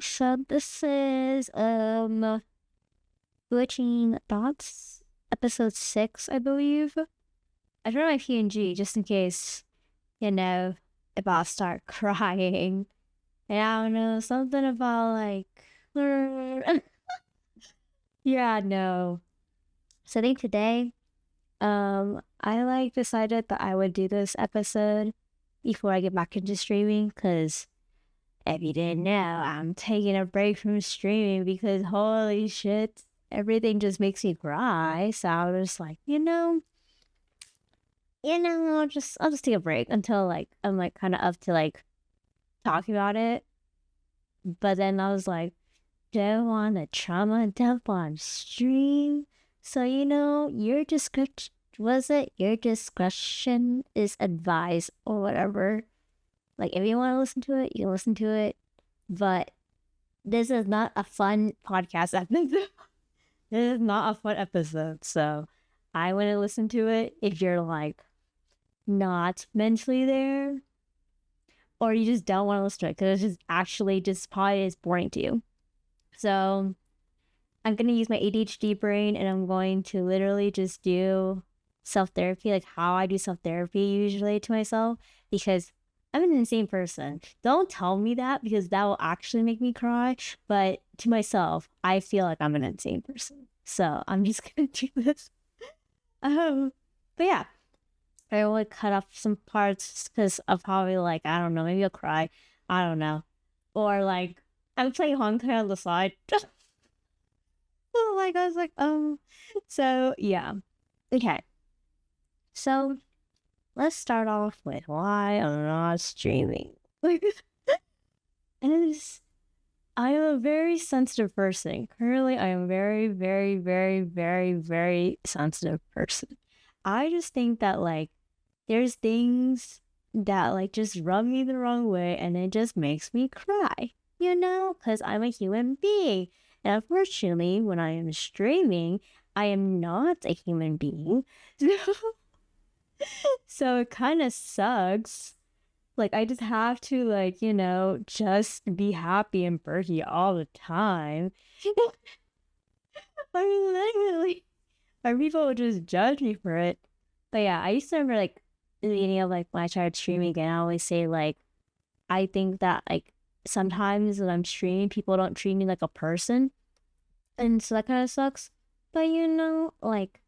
So this is Bewitching Thoughts, episode 6, I believe. I turned on my PNG just in case, if I'll start crying. And I don't know, something about like yeah, no. So I think today, I decided that I would do this episode before I get back into streaming, because if you didn't know, I'm taking a break from streaming because holy shit, everything just makes me cry. So I was just like, I'll just take a break until I'm kind of up to talk about it. But then I was like, don't want to trauma dump on stream. So your discretion, was it your discretion is advised or whatever. Like, if you want to listen to it, you can listen to it. But this is not a fun podcast episode. This is not a fun episode. So I wouldn't listen to it if you're not mentally there, or you just don't want to listen to it because it's just actually just probably is boring to you. So I'm going to use my ADHD brain, and I'm going to literally just do self-therapy, like how I do self-therapy usually to myself, because I'm an insane person. Don't tell me that, because that will actually make me cry. But to myself, I feel like I'm an insane person. So I'm just going to do this. But yeah, I will cut off some parts because I'll probably I don't know, maybe I'll cry. I don't know. Or I'm playing Honkai on the side. Oh, I was so yeah. Okay. So let's start off with why I'm not streaming. I am a very sensitive person. Currently, I am very, very, very, very, very sensitive person. I just think that there's things that just rub me the wrong way, and it just makes me cry, because I'm a human being. And unfortunately, when I am streaming, I am not a human being. So it kind of sucks. I just have to, just be happy and perky all the time. I mean, literally, or people would just judge me for it. But yeah, I used to remember, in the beginning of, when I started streaming, and I always say, I think that, sometimes when I'm streaming, people don't treat me like a person. And so that kind of sucks. But,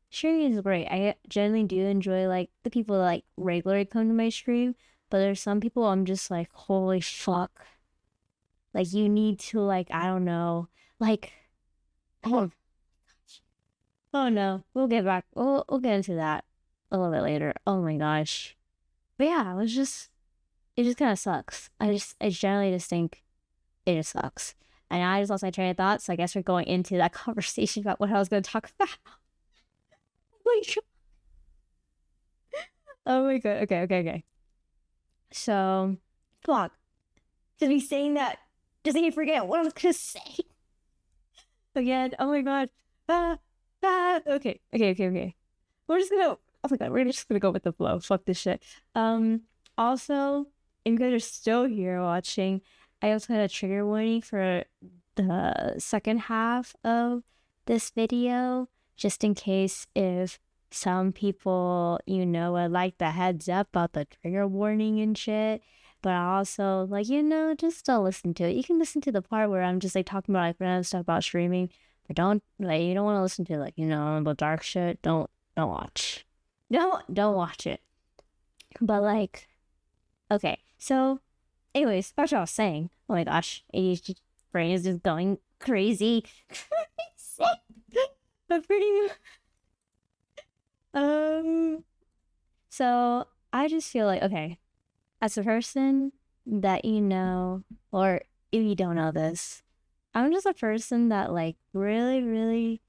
streaming is great. I generally do enjoy, the people that, regularly come to my stream. But there's some people I'm just like, holy fuck. You need to, I don't know. Oh, oh no. We'll get back. We'll get into that a little bit later. Oh my gosh. But yeah, it just kind of sucks. I generally just think it just sucks. And I just lost my train of thought, so I guess we're going into that conversation about what I was going to talk about. Oh my god. Okay. So, fuck. Just me saying that, just make me forget what I was going to say. Again, oh my god. Okay. We're just gonna, oh my god, we're just gonna go with the flow. Fuck this shit. Also, if you guys are still here watching, I also had a trigger warning for the second half of this video, just in case if some people, would like the heads up about the trigger warning and shit. But also, just don't listen to it. You can listen to the part where I'm just talking about random stuff about streaming, but don't you don't want to listen to about dark shit. Don't watch. Don't watch it. But okay. So, anyways, that's what I was saying. Oh my gosh, ADHD brain is just going crazy. But pretty. So I just feel okay. As a person that or if you don't know this, I'm just a person that really, really,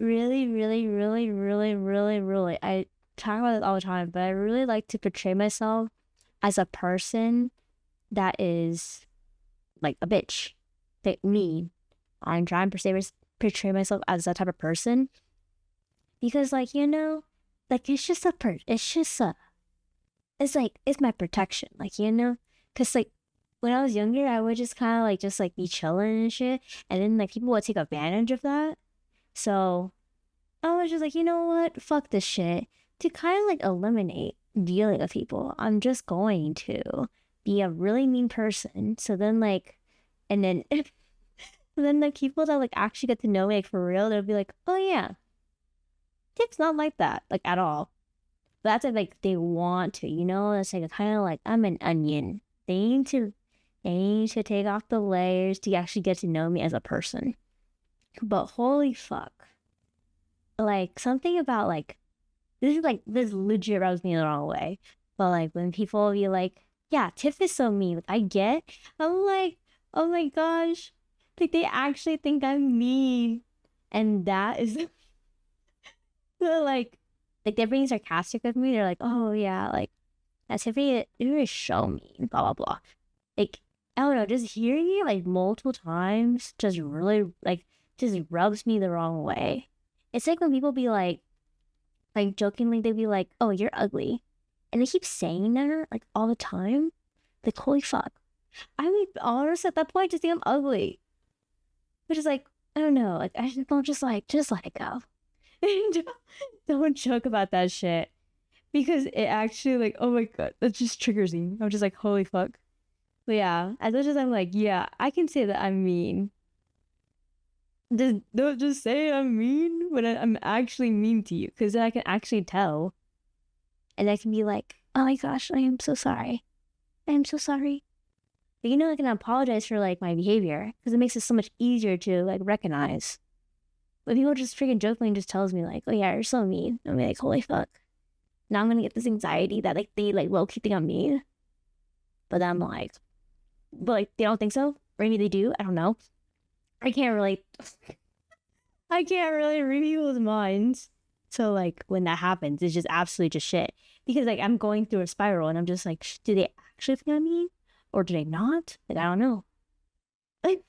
really, really, really, really, really, really, I talk about this all the time, but I really like to portray myself as a person that is a bitch. Me. I'm trying to portray myself as that type of person. Because it's just it's my protection, because when I was younger, I would just kind of like just like be chilling and shit, and then like people would take advantage of that. So I was just like, you know what? Fuck this shit. To kind of like eliminate dealing with people, I'm just going to be a really mean person. So then like, and then then the people that like actually get to know me like for real, they'll be like, oh yeah, Tip's not like that, like at all. But that's like they want to, you know. It's like kind of like I'm an onion. They need to, they need to take off the layers to actually get to know me as a person. But holy fuck, like something about like this legit rubs me the wrong way. But like when people be like, yeah, Tiff is so mean. Like, I get. I'm like, oh my gosh, like they actually think I'm mean, and that is like they're being sarcastic with me. They're like, oh yeah, like that's Tiffany. You're show me, blah blah blah. Like I don't know, just hearing it like multiple times just really like just rubs me the wrong way. It's like when people be like jokingly they'd be like, "Oh, you're ugly," and they keep saying that like all the time. Like holy fuck, I would honest at that point just think I'm ugly, which is like I don't know, like I just don't just let it go. Don't joke about that shit because it actually like oh my god that just triggers me. I'm just like holy fuck. But yeah, as much as I'm like yeah, I can say that I'm mean. Just don't just say I'm mean when I'm actually mean to you because then I can actually tell and I can be like oh my gosh I am so sorry. I am so sorry. But you know I can apologize for like my behavior because it makes it so much easier to like recognize. But people just freaking jokingly just tells me like oh yeah you're so mean. I'm like holy fuck. Now I'm gonna get this anxiety that like they like low key think I'm mean. But I'm like, but like they don't think so. Or maybe they do. I don't know. I can't really, I can't really read people's minds. So like when that happens, it's just absolutely just shit. Because like I'm going through a spiral and I'm just like, do they actually think I'm mean, or do they not? Like I don't know. Like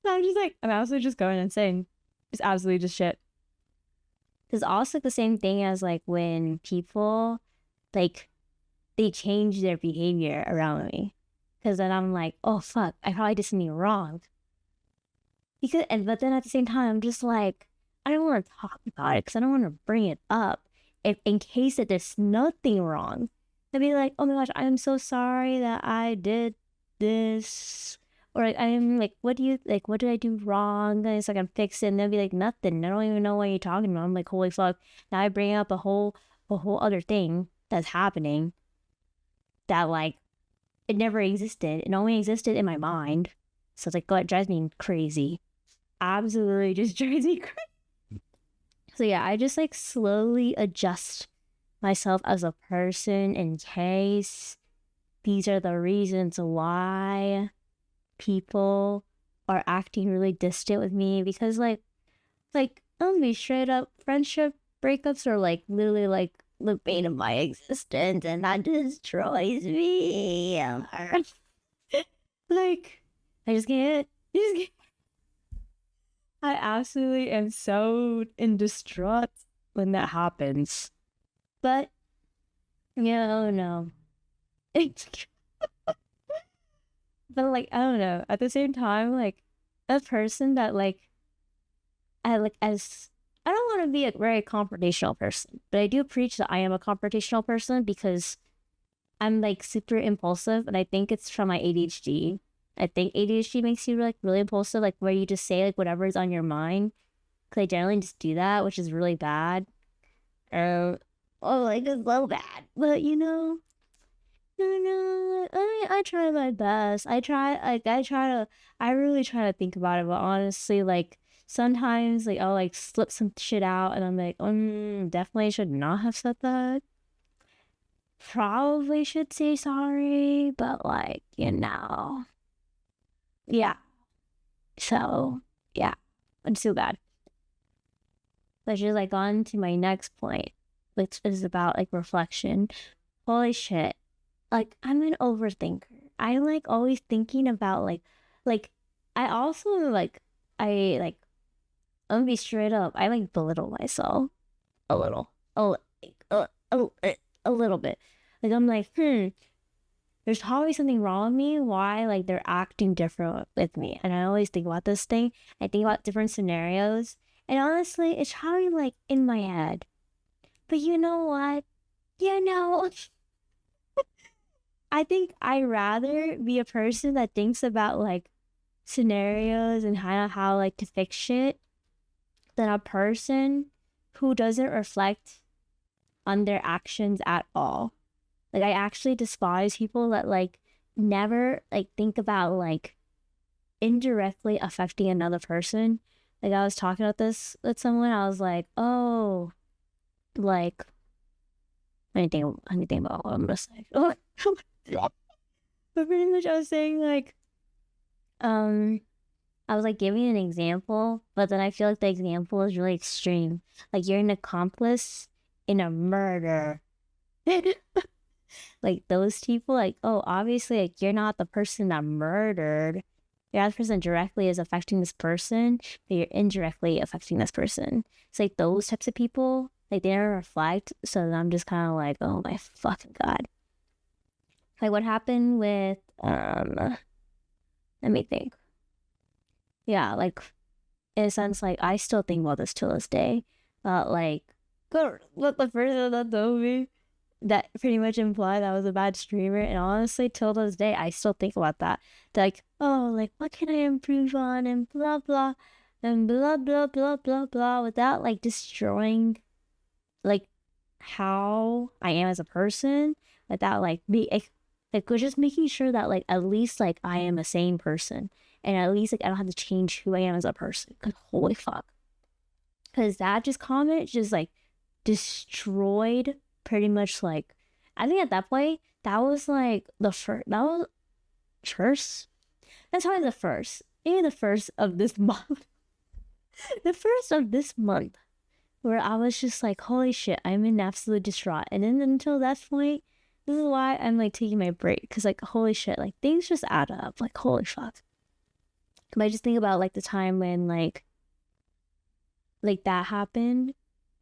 I'm just like I'm absolutely just going insane. It's absolutely just shit. Because also the same thing as like when people like they change their behavior around me. Because then I'm like, oh fuck, I probably did something wrong. Because and but then at the same time, I'm just like, I don't want to talk about it because I don't want to bring it up if in case that there's nothing wrong. I'd be like, oh my gosh, I'm so sorry that I did this. Or like I'm like, what do you like? What did I do wrong? And it's like I'm fixing. And they'll be like, nothing. I don't even know what you're talking about. I'm like, holy fuck! Now I bring up a whole other thing that's happening that like it never existed. It only existed in my mind. So it's like, God, it drives me crazy. Absolutely just drives me crazy. So yeah, I just like slowly adjust myself as a person in case these are the reasons why people are acting really distant with me because like I'm gonna be straight up friendship breakups are like literally like the bane of my existence and that destroys me. Like I just can't. I absolutely am so in distraught when that happens. But yeah, I don't know. But like I don't know. At the same time, like a person that like I like as I don't want to be a very confrontational person, but I do preach that I am a confrontational person because I'm like super impulsive and I think it's from my ADHD. I think ADHD makes you like really impulsive, like where you just say like whatever is on your mind. Cause I generally just do that, which is really bad. Oh, like it's so bad. But you know, no, I try my best. I really try to think about it. But honestly, like sometimes, like I'll like slip some shit out, and I'm like, definitely should not have said that. Probably should say sorry, but like yeah. So yeah, it's too bad. But just like on to my next point, which is about like reflection. Holy shit. Like I'm an overthinker. I like always thinking about like I also like I like I'm gonna be straight up. I like belittle myself a little. A, a, a, a little bit. Like I'm like, there's probably something wrong with me, why like they're acting different with me. And I always think about this thing. I think about different scenarios. And honestly, it's probably like in my head. But you know what? You know, I think I'd rather be a person that thinks about like scenarios and kind of how like to fix shit than a person who doesn't reflect on their actions at all. Like I actually despise people that like never like think about like indirectly affecting another person. Like I was talking about this with someone, I was like, oh, like anything about what I'm gonna say. Oh, but pretty much I was saying like, I was like giving an example, but then I feel like the example is really extreme. Like you're an accomplice in a murder. Like those people, like, oh, obviously, like you're not the person that murdered. You're not the person directly is affecting this person, but you're indirectly affecting this person. It's like those types of people, like they never reflect. So then I'm just kind of like, oh my fucking god. Like what happened with let me think. Yeah, like in a sense, like I still think about this till this day. But like, what the person that told me that pretty much implied that I was a bad streamer. And honestly, till this day, I still think about that. Like, oh, like what can I improve on and blah blah and blah blah blah blah blah without like destroying like how I am as a person, without like be like we're just making sure that like at least like I am a sane person. And at least like I don't have to change who I am as a person. Cause holy fuck. Cause that just comment just like destroyed pretty much like I think at that point that was like the first that's probably the first maybe the first of this month the first of this month where I was just like holy shit I'm in absolute distraught. And then until that point this is why I'm like taking my break because like holy shit like things just add up like holy fuck. But I just think about like the time when like that happened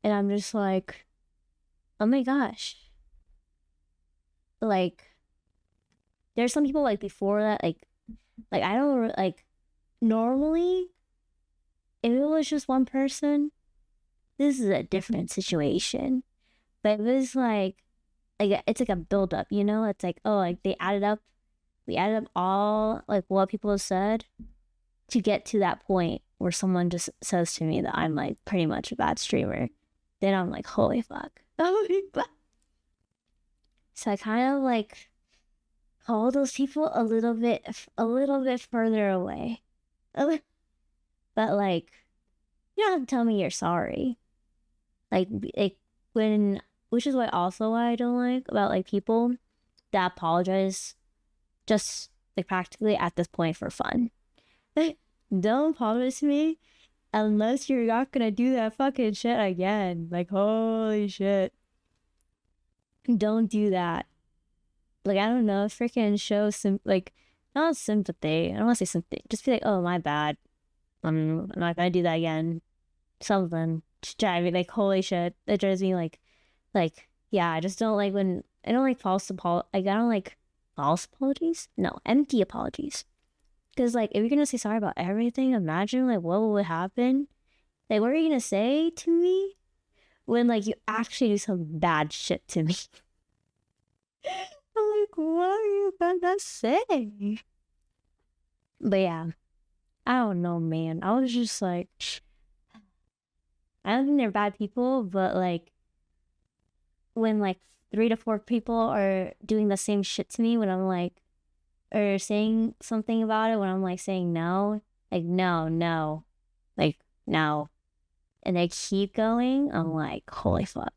and I'm just like oh my gosh, like there's some people like before that like I don't like normally if it was just one person this is a different situation, but it was like it's like a build up, you know, it's like oh like we added up all like what people have said to get to that point where someone just says to me that I'm like pretty much a bad streamer. Then I'm like holy fuck. So I kind of like call those people a little bit further away. But like, you don't have to tell me you're sorry. Like when, which is why also why I don't like about like people that apologize just like practically at this point for fun. Don't apologize to me unless you're not gonna do that fucking shit again. Like holy shit. Don't do that. Like I don't know, freaking show some like not sympathy. I don't want to say sympathy. Just be like, oh my bad. I'm not gonna do that again. Something. Just drive me like holy shit. It drives me like yeah. I just don't like when I don't like I don't like false apologies. No, empty apologies. Because like if you're gonna say sorry about everything, imagine like what would happen. Like what are you gonna say to me when like you actually do some bad shit to me? I'm like, what are you gonna say? But yeah, I don't know, man. I was just like, I don't think they're bad people, but like, when like 3 to 4 people are doing the same shit to me when I'm like, or saying something about it when I'm like saying no, like no, like no, and they keep going, I'm like, holy fuck.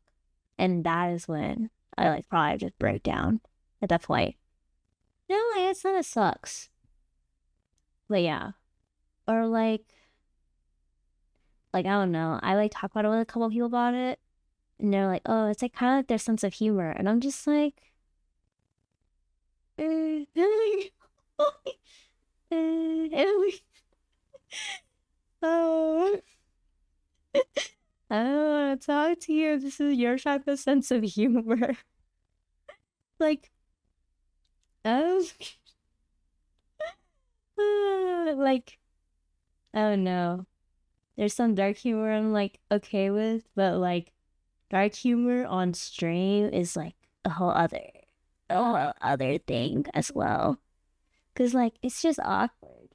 And that is when I like probably just break down at that point. No, like it's not it sucks. But yeah. Or like I don't know. I like talk about it with a couple people about it. And they're like, oh, it's like kind of like their sense of humor. And I'm just like oh I don't want to talk to you. If this is your type of sense of humor. Like, I don't want to talk to you. If this is your type of sense of humor. Like, I don't want to talk to you. If this is your type of sense of humor. Like, I don't want to talk to you. If this is your type of sense of humor. Like, I don't want to talk to you. If this is your type of sense of humor. Like, Um, like, oh no. There's some dark humor I'm like okay with, but like dark humor on stream is like a whole other thing as well. Cause like it's just awkward.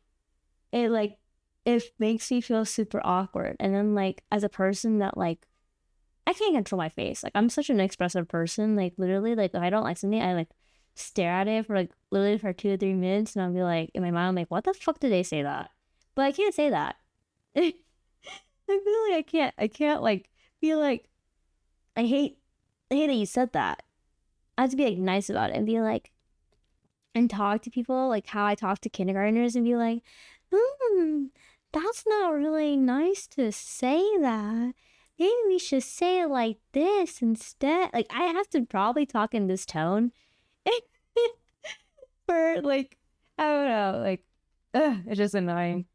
It like it makes me feel super awkward. And then like as a person that like I can't control my face. Like I'm such an expressive person. Like literally, like if I don't like something, I like stare at it for like literally for 2 or 3 minutes, and I'll be like in my mind, I'm like, what the fuck did they say that? But I can't say that. I feel like I can't like feel like I hate that you said that. I have to be like nice about it and be like and talk to people like how I talk to kindergartners and be like, hmm, that's not really nice to say that. Maybe we should say it like this instead. Like I have to probably talk in this tone for like I don't know, like it's just annoying.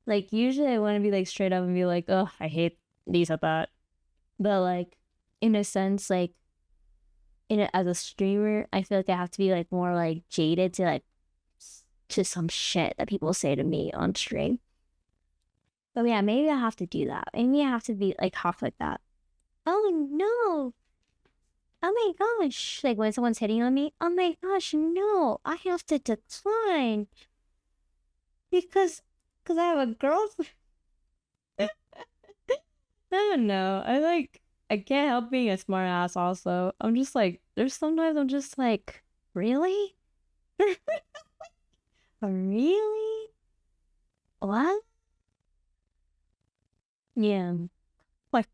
Like usually I want to be like straight up and be like, oh, I hate these at that. But like in a sense, like as a streamer, I feel like I have to be like more like jaded to like to some shit that people say to me on stream. But yeah, maybe I have to do that. Maybe I have to be like half like that. Oh no! Oh my gosh! Like when someone's hitting on me, oh my gosh, no! I have to decline because I have a girlfriend. I don't know. I can't help being a smart ass. Also, I'm just like there's sometimes I'm just like really, really what? Yeah. Like,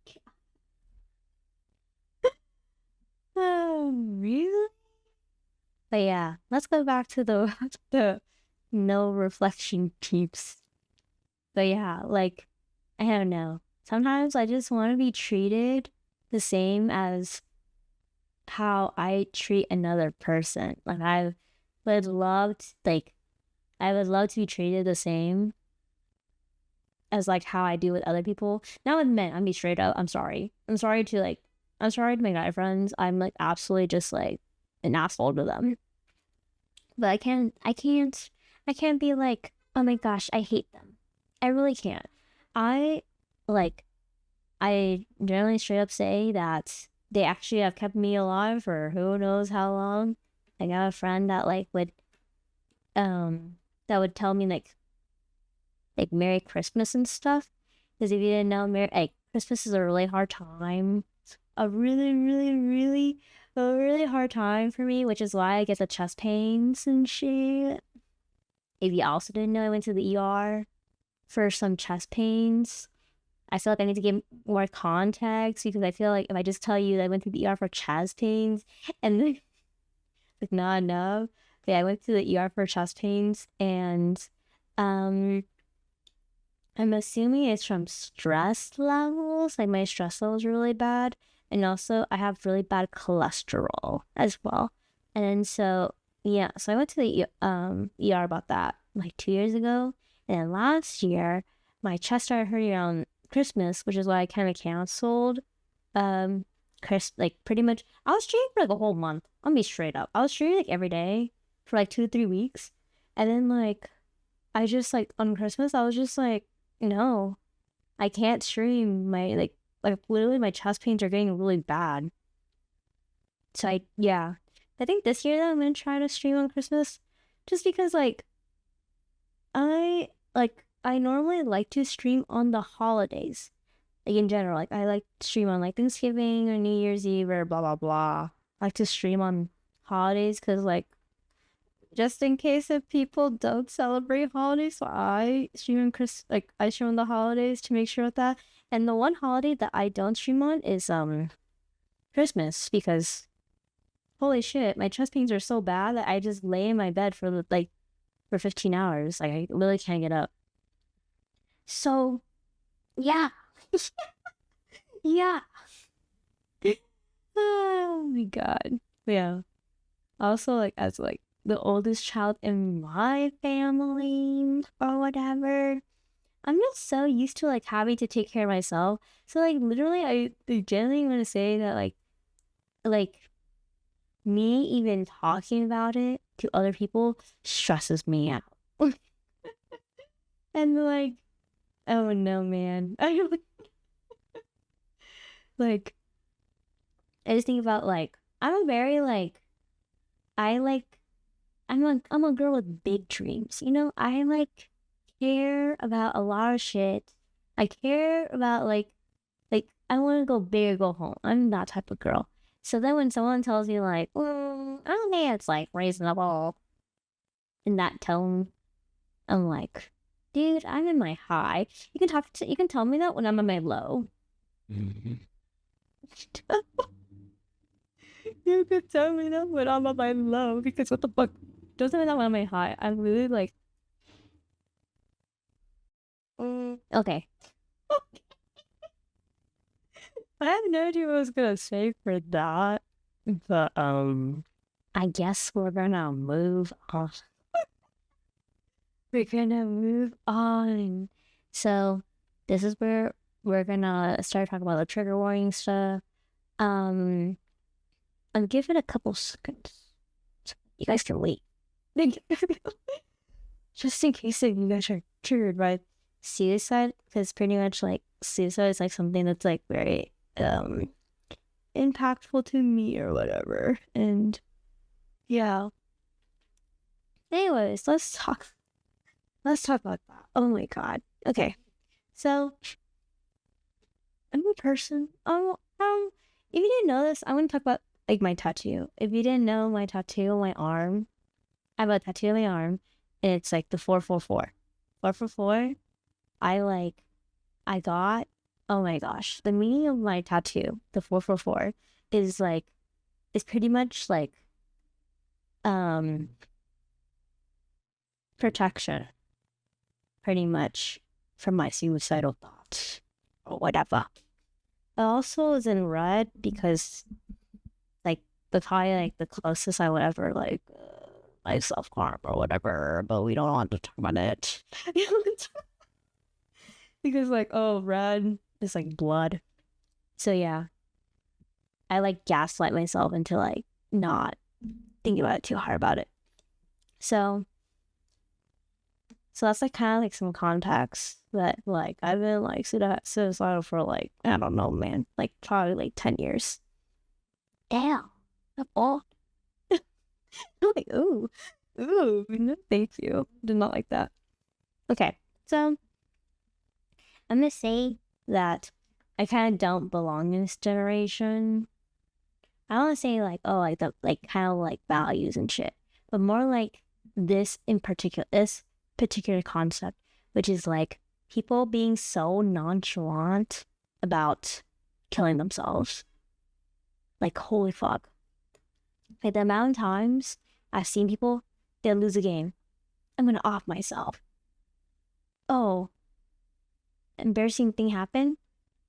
really? But yeah, let's go back to the the no reflection keeps. But yeah, like I don't know. Sometimes I just want to be treated the same as how I treat another person. Like would love to, like I would love to be treated the same as like how I do with other people. Not with men. I'm be straight up. I'm sorry. I'm sorry to my guy friends. I'm like absolutely just like an asshole to them. But I can't be like, oh my gosh, I hate them. I really can't. I like I generally straight up say that they actually have kept me alive for who knows how long. I got a friend that like um would tell me like Merry Christmas and stuff. Because if you didn't know, like Christmas is a really hard time, a really, really, really, a really hard time for me, which is why I get the chest pains and shit. If you also didn't know, I went to the ER for some chest pains. I feel like I need to give more context because I feel like if I just tell you that I went to the ER for chest pains and then like not enough. But yeah, I went to the ER for chest pains and um I'm assuming it's from stress levels. Like my stress levels are really bad. And also I have really bad cholesterol as well. And then so yeah, so I went to the ER about that like 2 years ago. And then last year my chest started hurting around Christmas, which is why I kind of canceled like pretty much I was streaming for like a whole month. I'll be straight up. I was streaming like every day for like 2 or 3 weeks. And then like I just like on Christmas I was just like no, I can't stream. My like literally my chest pains are getting really bad. So yeah, I think this year though I'm gonna try to stream on Christmas, just because I normally like to stream on the holidays, like in general. Like I like to stream on like Thanksgiving or New Year's Eve or blah blah blah. I like to stream on holidays because like just in case if people don't celebrate holidays. So I stream on I stream on the holidays to make sure of that. And the one holiday that I don't stream on is Christmas because holy shit, my chest pains are so bad that I just lay in my bed for like for 15 hours. Like I literally can't get up. So yeah. Yeah. Oh my god. Yeah. Also like as like the oldest child in my family or whatever. I'm just so used to like having to take care of myself. So like literally I genuinely want to say that like me even talking about it to other people stresses me out. And like, oh no, man. I like, I just think about like, I'm a very like, I like, I'm a girl with big dreams. You know, I like care about a lot of shit. I care about like I want to go big or go home. I'm that type of girl. So then when someone tells me like, I don't think it's like reasonable in that tone, I'm like, dude, I'm in my high. You can tell me that when I'm in my low. Mm-hmm. You could tell me that when I'm on my low, because what the fuck? Don't tell me that when I'm on my high. I'm really like, okay. I have no idea what I was gonna say for that, but I guess we're gonna move on. We're gonna move on. So this is where we're gonna start talking about the trigger warning stuff. Um, I'm giving a couple seconds. You guys can wait. Just in case you guys are triggered by suicide, because pretty much like suicide is like something that's like very impactful to me or whatever. And yeah. Anyways, let's talk about that. Oh my god. Okay. So I'm a person. If you didn't know this, I'm gonna talk about like my tattoo. If you didn't know my tattoo on my arm, I have a tattoo on my arm, and it's like the 444. 444. I got. Oh my gosh, the meaning of my tattoo, the 444, is like, is pretty much like, protection, pretty much from my suicidal thoughts or whatever. It also is in red because like the probably like the closest I would ever like like self harm or whatever, but we don't want to talk about it. Because like, oh, red is like blood. So yeah, I like gaslight myself into like not thinking about it too hard about it. So that's like kind of like some context that like I've been like suicidal for like, I don't know, man, like probably like 10 years. Damn, that's all. Like, ooh, no, thank you. Did not like that. Okay, so I'm gonna say that I kind of don't belong in this generation. I don't want to say like, oh, like the like kind of like values and shit, but more like this particular concept, which is like people being so nonchalant about killing themselves. Like, holy fuck. Like the amount of times I've seen people, they lose a game. I'm gonna off myself. Oh, embarrassing thing happened.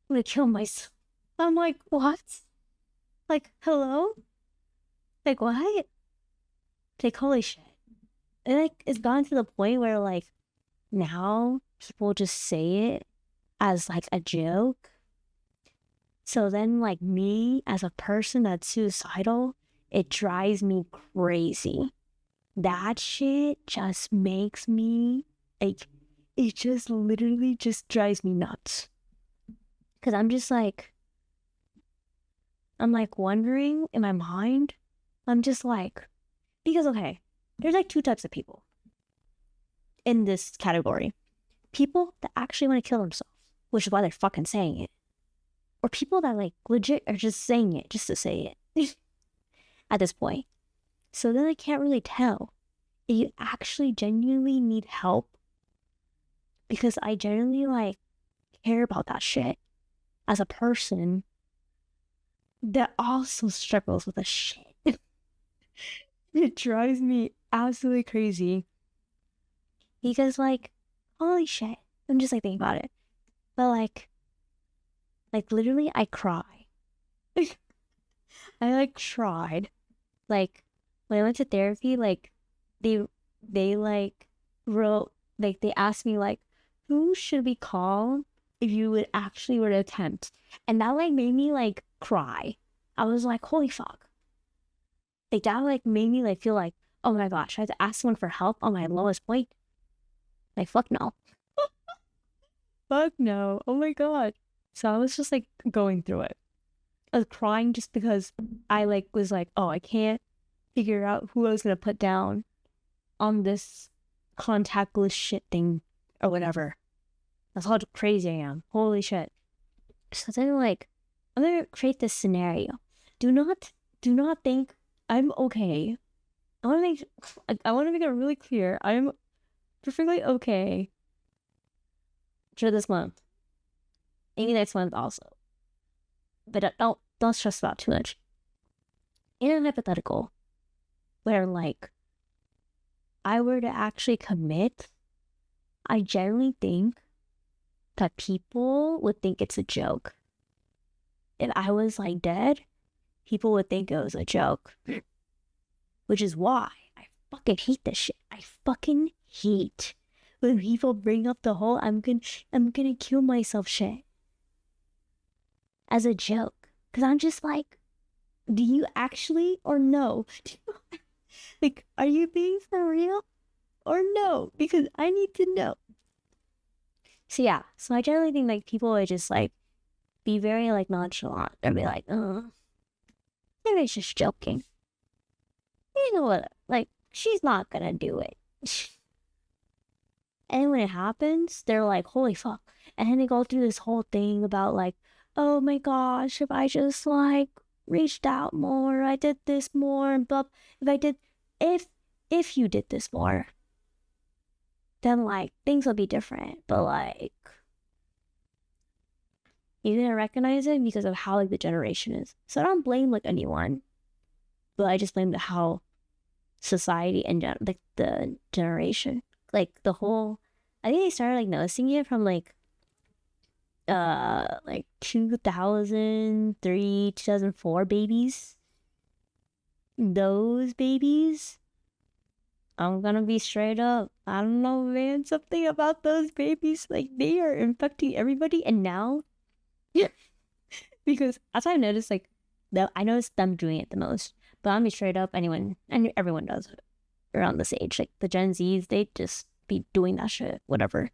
I'm gonna kill myself. I'm like, what? Like, hello? Like, what? Like, holy shit. And like, it's gone to the point where like now people just say it as like a joke. So then, like, me as a person that's suicidal, it drives me crazy. That shit just makes me like, it just literally just drives me nuts. Cause I'm just like, I'm like wondering in my mind, I'm just like, because okay, there's like two types of people in this category. People that actually want to kill themselves, which is why they're fucking saying it. Or people that like legit are just saying it just to say it at this point. So then I can't really tell if you actually genuinely need help, because I genuinely like care about that shit as a person that also struggles with the shit. It drives me absolutely crazy because like, holy shit, I'm just like thinking about it, but like literally I cry. I like tried, like when I went to therapy, like they like wrote, like they asked me like, who should we call if you would actually were to attempt, and that like made me like cry. I was like, holy fuck. Like that like made me like feel like, oh my gosh, I had to ask someone for help on my lowest point. Like, fuck no. Fuck no. Oh my god. So I was just like going through it. I was crying just because I like was like, oh, I can't figure out who I was gonna put down on this contactless shit thing or whatever. That's how crazy I am. Holy shit. So then like I'm gonna create this scenario. Do not think I'm okay. I wanna make it really clear. I'm perfectly okay for this month. Maybe next month also. But don't stress about too much. In a hypothetical where like I were to actually commit, I generally think that people would think it's a joke. If I was like dead, people would think it was a joke. Which is why I fucking hate this shit. I fucking hate when people bring up the whole I'm gonna kill myself shit as a joke. Cause I'm just like, do you actually or no? Like, are you being for real or no? Because I need to know. So yeah, so I generally think like people would just like be very like nonchalant and be like, maybe it's just joking. You know what? Like, she's not gonna do it. And when it happens, they're like, holy fuck. And then they go through this whole thing about like, oh my gosh, if I just like reached out more, I did this more, and blah. If you did this more, then like things will be different. But like, you didn't recognize it because of how like the generation is. So I don't blame like anyone, but I just blame the how society and like the generation, like the whole. I think they started like noticing it from like 2003 2004 babies. Those babies, I'm gonna be straight up, I don't know, man, something about those babies, like they are infecting everybody. And now because as I've noticed, like I noticed them doing it the most, but I'm be straight up, anyone and everyone does it around this age, like the Gen Zs, they just be doing that shit, whatever.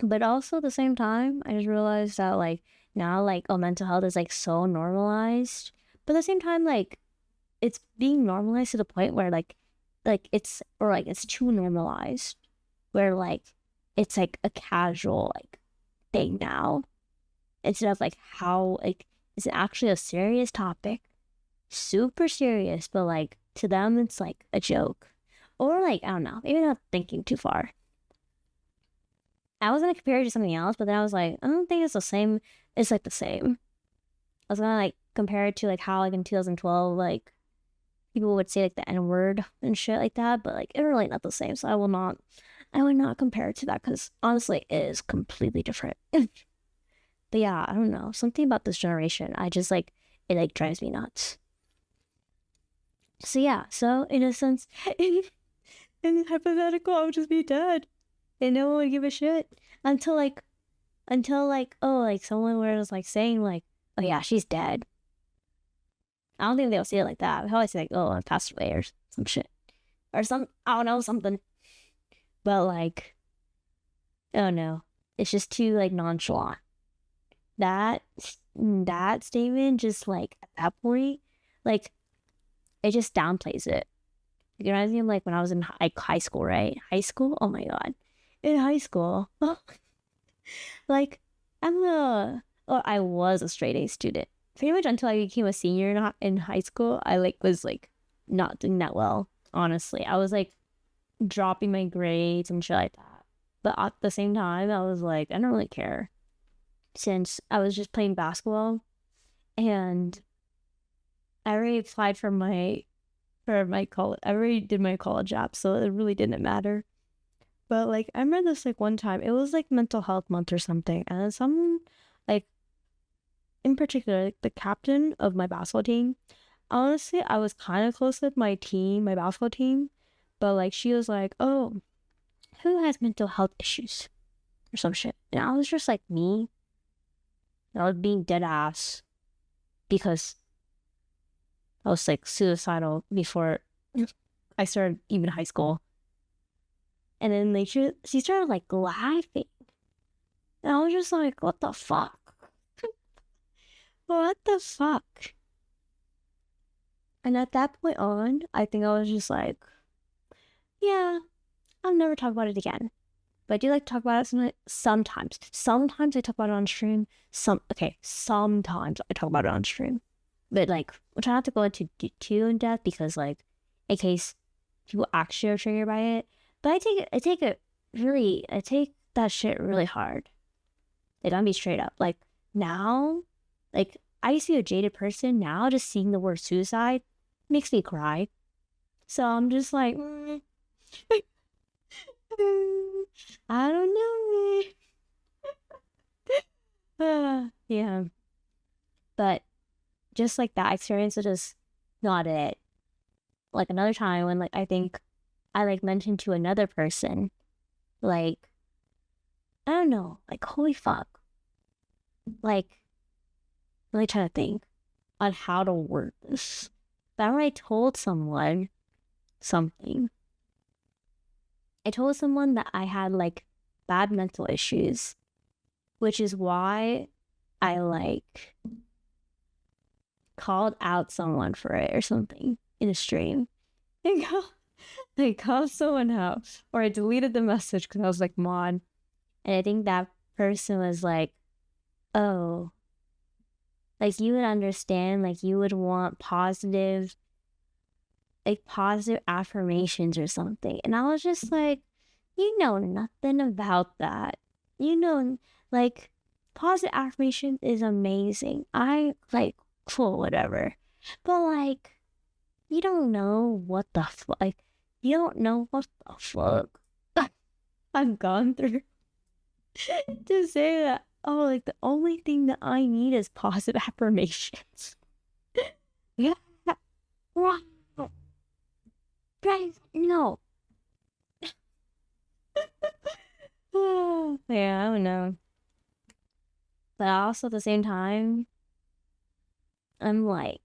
But also at the same time, I just realized that like now like mental health is like so normalized. But at the same time, like it's being normalized to the point where like it's or like it's too normalized where like it's like a casual like thing now. Instead of like how like it's actually a serious topic. Super serious, but like to them it's like a joke. Or like I don't know, maybe not thinking too far. I was gonna compare it to something else, but then I was like, I don't think it's the same. It's like the same. I was gonna like compare it to like how like in 2012 like people would say like the N word and shit like that, but like it's really not the same. So I would not compare it to that because honestly it is completely different. But yeah, I don't know, something about this generation. I just like it like drives me nuts. So yeah, so in a sense, in hypothetical, I would just be dead. And no one would give a shit until like oh like someone was like saying like, oh yeah, she's dead. I don't think they'll say it like that. They always say like, oh, I passed away or some shit or some, I don't know, something. But like, oh no, it's just too like nonchalant. That statement just like at that point, like it just downplays it. It reminds me of like when I was in like high school, right? High school, oh my god, in high school. Like, I was a straight A student. Pretty much until I became a senior in high school, I like was like not doing that well. Honestly, I was like dropping my grades and shit like that. But at the same time, I was like, I don't really care, since I was just playing basketball, and I already applied for my college. I already did my college app, so it really didn't matter. But like I remember this like one time, it was like mental health month or something, and then someone like in particular, like the captain of my basketball team. Honestly, I was kind of close with my basketball team, but like she was like, "Oh, who has mental health issues or some shit?" And I was just like, "Me." I was being dead ass because I was like suicidal before I started even high school. And then like she started like laughing. And I was just like, what the fuck? What the fuck? And at that point on, I think I was just like, yeah, I'll never talk about it again. But I do like to talk about it sometimes. Sometimes I talk about it on stream. Sometimes I talk about it on stream. But like, I try not to go into too in depth because like, in case people actually are triggered by it. But I take that shit really hard. Like, I'm be straight up. Like now, like I used to be a jaded person. Now, just seeing the word suicide makes me cry. So I'm just like, I don't know. Yeah. But just like that experience was just not it. Like another time when like I think I like mentioned to another person, like, I don't know, like holy fuck. Like, really trying to think on how to word this. But when I told someone something, I told someone that I had like bad mental issues, which is why I like called out someone for it or something in a stream. I called someone out, or I deleted the message because I was like, mod. And I think that person was like, oh, like you would understand, like you would want positive affirmations or something. And I was just like, you know nothing about that. You know, like, positive affirmation is amazing. I like, cool, whatever. But like, you don't know what the fuck. Like, you don't know what the fuck I've gone through to say that. Oh, like the only thing that I need is positive affirmations. Yeah. Wow. Guys, no. Yeah, I don't know. But also at the same time, I'm like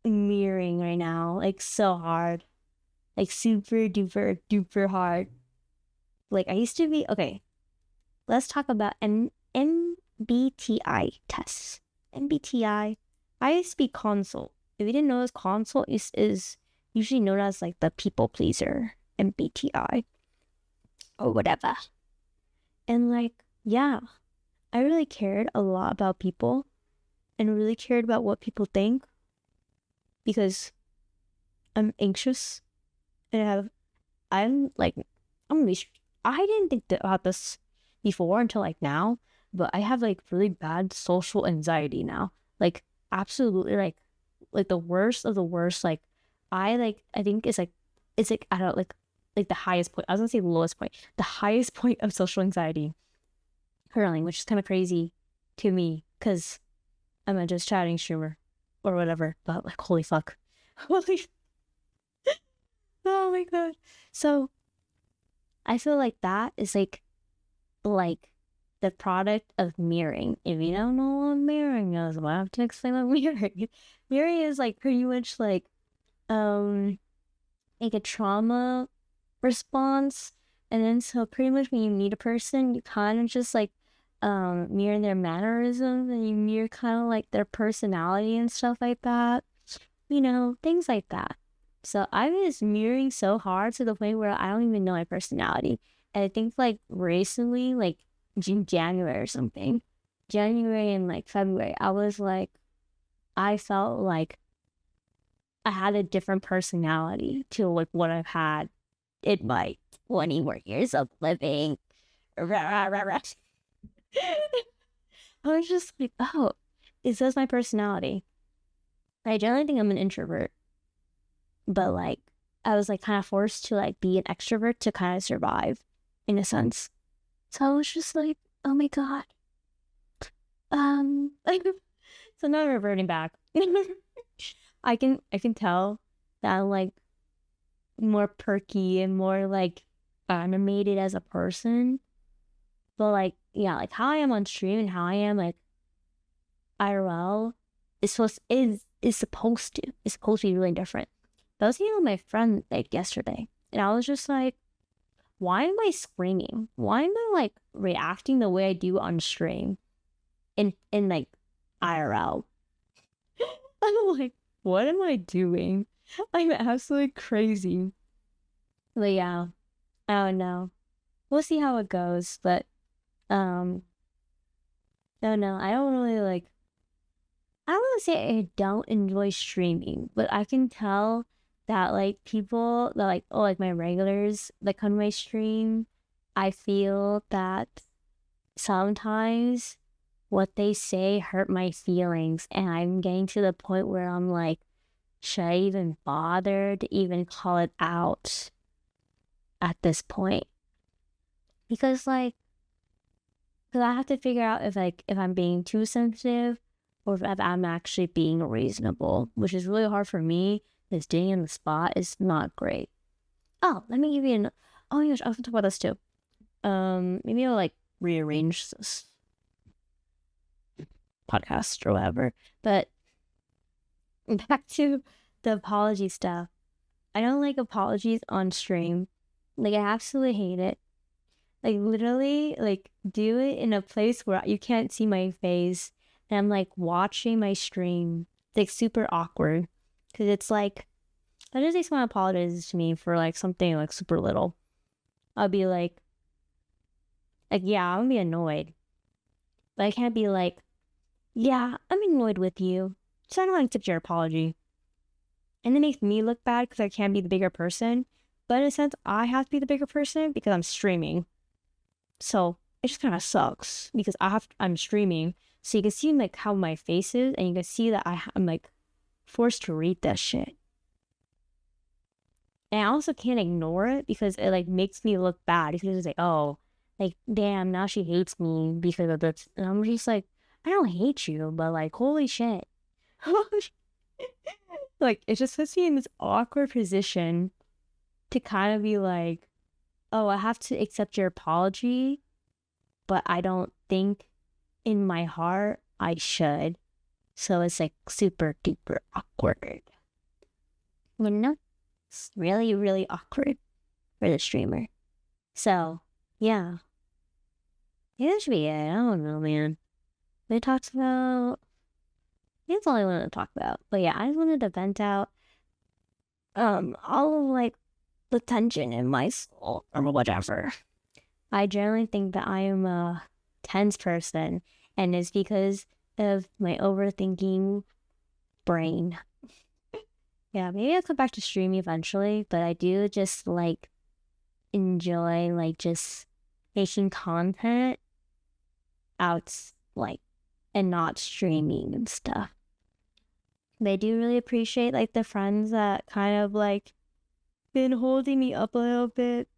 mirroring right now, like so hard. Like super duper duper hard. Like I used to be, okay, let's talk about MBTI tests. MBTI, I used to be consult. If you didn't know, this consult is usually known as like the people pleaser, MBTI, or whatever. And like, yeah, I really cared a lot about people and really cared about what people think because I'm anxious and I'm like, I didn't think about this before until like now, but I have like really bad social anxiety now. Like absolutely like the worst of the worst. Like I think it's like I don't like the highest point. I was gonna say the lowest point. The highest point of social anxiety currently, which is kind of crazy to me because I'm a just chatting streamer or whatever. But like holy fuck. Holy oh my god. So I feel like that is like the product of mirroring. If you don't know what mirroring is, I have to explain what mirroring. Mirroring is like pretty much like a trauma response, and then so pretty much when you meet a person, you kind of just like mirror their mannerisms and you mirror kind of like their personality and stuff like that. You know, things like that. So I was mirroring so hard to the point where I don't even know my personality. And I think like recently, like January or something, January and like February, I felt like I had a different personality to like what I've had in my 20 more years of living. I was just like, oh, it says my personality. I generally think I'm an introvert, but like I was like kind of forced to like be an extrovert to kind of survive in a sense. So I was just like, oh my god. Like, so now I'm reverting back. I can tell that I'm like more perky and more like animated as a person. But like, yeah, like how I am on stream and how I am like IRL is supposed to be really different. I was hanging with my friend like yesterday, and I was just like, why am I screaming? Why am I like reacting the way I do on stream in like IRL? I'm like, what am I doing? I'm absolutely crazy. But yeah, I don't know. We'll see how it goes. But um, no, I don't really like. I don't want to say I don't enjoy streaming, but I can tell that like people that like like my regulars that come to my stream, I feel that sometimes what they say hurt my feelings, and I'm getting to the point where I'm like, should I even bother to even call it out at this point? Because like, because I have to figure out if I'm being too sensitive or if I'm actually being reasonable, which is really hard for me because staying in the spot is not great. Oh, let me give you oh my gosh, I was gonna talk about this too. Maybe I'll like rearrange this podcast or whatever. But back to the apology stuff. I don't like apologies on stream. Like, I absolutely hate it. Like, literally, like, do it in a place where you can't see my face. And I'm, like, watching my stream. It's, like, super awkward. Because it's, like, I just say someone apologizes to me for, like, something, like, super little. I'll be, like, yeah, I'm gonna be annoyed. But I can't be, like, yeah, I'm annoyed with you. So I don't accept your apology. And it makes me look bad because I can't be the bigger person. But in a sense, I have to be the bigger person because I'm streaming. So it just kind of sucks because I'm streaming. So you can see like how my face is, and you can see that I'm like forced to read that shit. And I also can't ignore it because it like makes me look bad. Because it's like, oh, like damn, now she hates me because of this. And I'm just like, I don't hate you, but like holy shit. Like it just puts me in this awkward position to kind of be like, oh, I have to accept your apology, but I don't think in my heart I should. So it's like super duper awkward. You know? It's really, really awkward for the streamer. So, yeah. Yeah, that should be it. I don't know, man. We talked about. That's all I wanted to talk about. But yeah, I just wanted to vent out all of like the tension in my soul or whatever. I generally think that I am a tense person, and it's because of my overthinking brain. Yeah, maybe I'll come back to streaming eventually, but I do just like enjoy like just making content out like and not streaming and stuff. But I do really appreciate like the friends that kind of like been holding me up a little bit.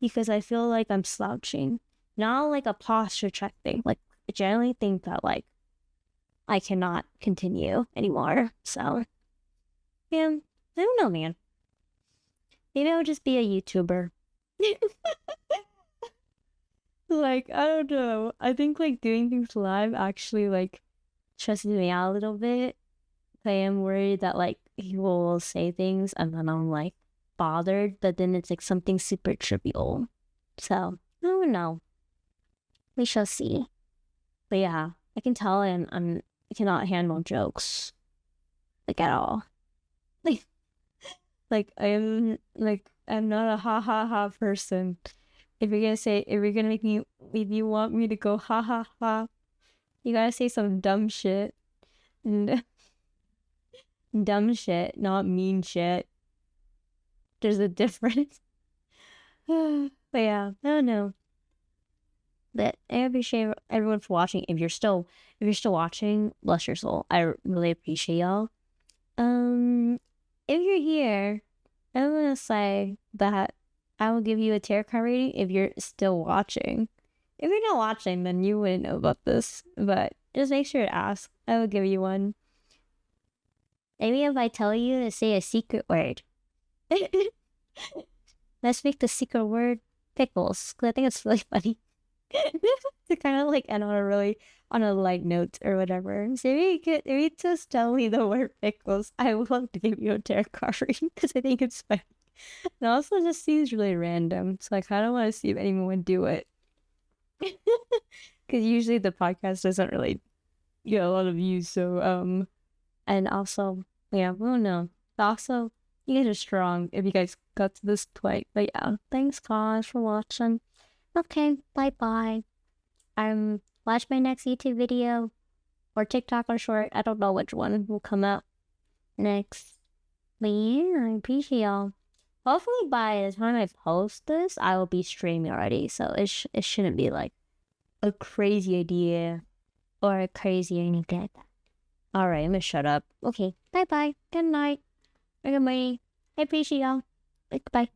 Because I feel like I'm slouching. Not like a posture check thing. Like I generally think that like I cannot continue anymore. So yeah, I don't know, man. Maybe I'll just be a YouTuber. Like, I don't know. I think like doing things live actually like stresses me out a little bit. I am worried that like people will say things and then I'm like bothered, but then it's like something super trivial. So I don't know. We shall see. But yeah, I can tell I cannot handle jokes. Like at all. Like I'm not a ha ha ha person. If you want me to go ha ha ha, you gotta say some dumb shit. And dumb shit, not mean shit. There's a difference. But yeah, I don't know. But I appreciate everyone for watching. If you're still watching, bless your soul. I really appreciate y'all. If you're here, I'm gonna say that I will give you a tarot card reading if you're still watching. If you're not watching, then you wouldn't know about this. But just make sure to ask. I will give you one. Maybe if I tell you to say a secret word. Let's make the secret word pickles, because I think it's really funny. To kind of like end on a really on a light note or whatever. So if you just tell me the word pickles, I will give you a tarot card reading because I think it's funny. And also just seems really random. So I kind of want to see if anyone would do it. Because usually the podcast doesn't really get a lot of views. So and also yeah, well no. Also, you guys are strong if you guys got to this point. But yeah, thanks guys for watching. Okay, bye bye. Watch my next YouTube video or TikTok or short. I don't know which one will come out next. But yeah, I appreciate y'all. Hopefully by the time I post this, I will be streaming already. So it shouldn't be like a crazy idea or a crazy anything like that. Alright, I'm gonna shut up. Okay, bye bye. Good night. Or good morning. I appreciate y'all. Goodbye.